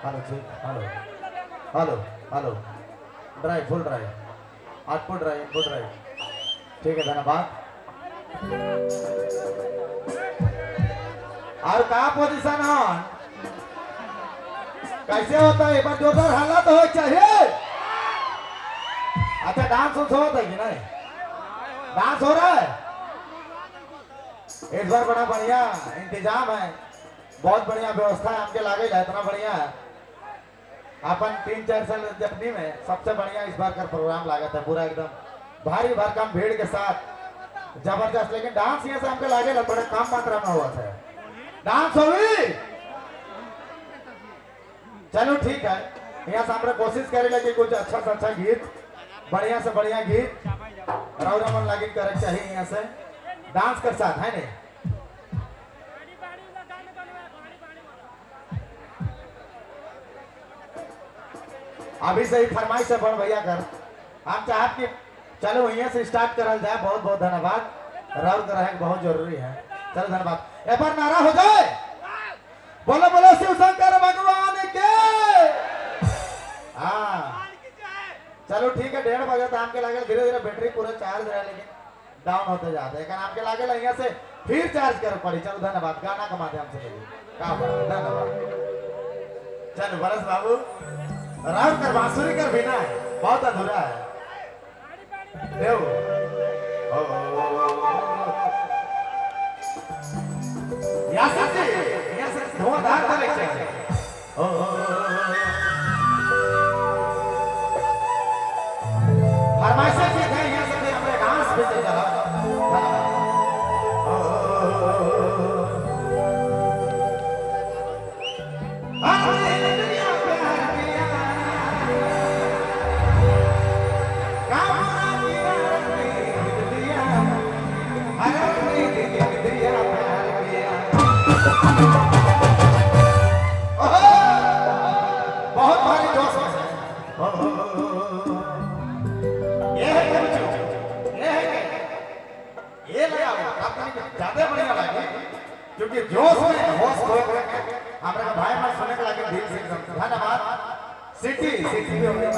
Hello ठीक hello hello hello drive full drive output drive input drive ठीक है धन्यवाद। और कहा पोजीशन ऑन कैसे होता है एक बार जोरदार हल्ला तो हो चाहिए। अच्छा डांस होता है कि नहीं डांस हो रहा है इस बार बड़ा बढ़िया इंतजाम है बहुत बढ़िया व्यवस्था है हमके लागे इतना बढ़िया है अपन 3-4 साल जर्नी में सबसे बढ़िया इस बार का प्रोग्राम लागत है पूरा एकदम भारी भरकम भीड़ के साथ जबरदस्त। लेकिन डांस यहाँ से हमके लागे बड़े कम मात्रा में हुआ था डांस होगी। चलो ठीक है यहाँ से हम कोशिश करेंगे कि कुछ अच्छा से अच्छा गीत बढ़िया से बढ़िया गीत राउरा मन लगे करे चाहिए यहाँ से डांस कर साथ है नहीं। अभी से ही फरमाइश है बड़ भैया कर हम चाहत कि चलो यहाँ से स्टार्ट करल जाए। बहुत बहुत धन्यवाद राउर कर बहुत जरूरी है। चलो धन्यवाद एक बार नारा हो जाए बोलो बोलो शिव शंकर भगवान के। हाँ चलो ठीक है 1:30 बजे तो हमके लगे धीरे धीरे बैटरी पूरा चार्ज रहा लेकिन डाउन होते जाते हैं हमके लगे यहाँ से फिर चार्ज कर पड़ी। चलो धन्यवाद गाना के माध्यम से धन्यवाद। चलो बरस बाबू राउर कर बांसुरी कर बिना है बहुत अधूरा है देव धुआंधार फरमाइशें की थे यहाँ से अपने डांस भी चल रहा ज्यादा बढ़िया लगे क्योंकि जोश में होश खो हमारे भाई मन सुनने के लगे दिल से धन्यवाद। सिटी सिटी भी हमने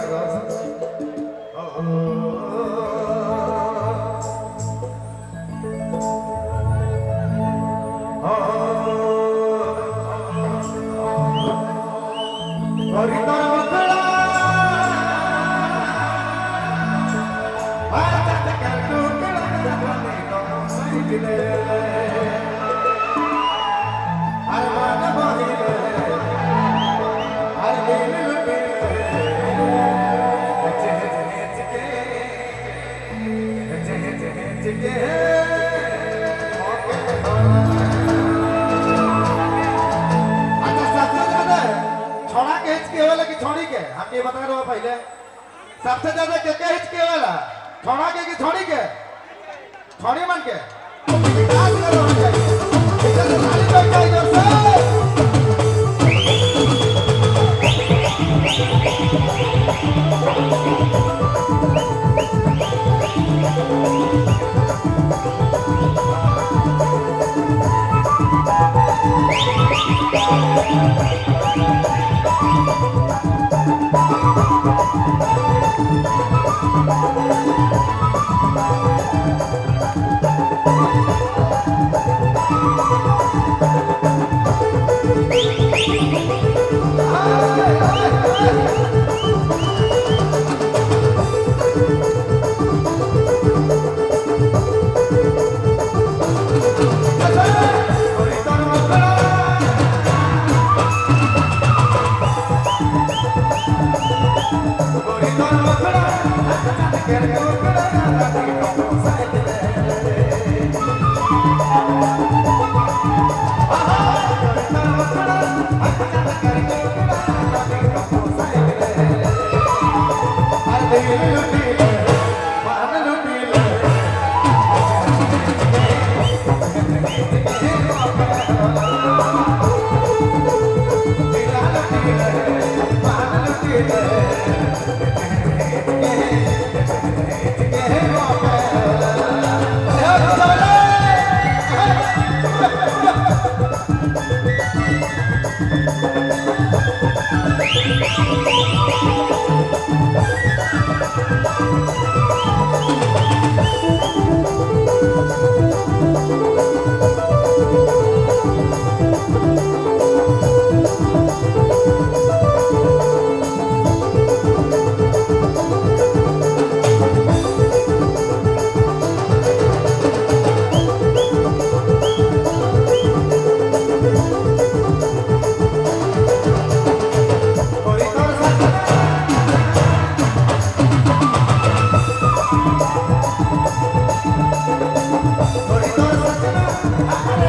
छोड़ी के हम ये बता रहे हो पहले सबसे ज्यादा के हिचके वाला छोड़ा के कि छोड़ी के छोड़ी मन के विकास करो चाहिए इधर साली बैठ जाए इधर से Hey!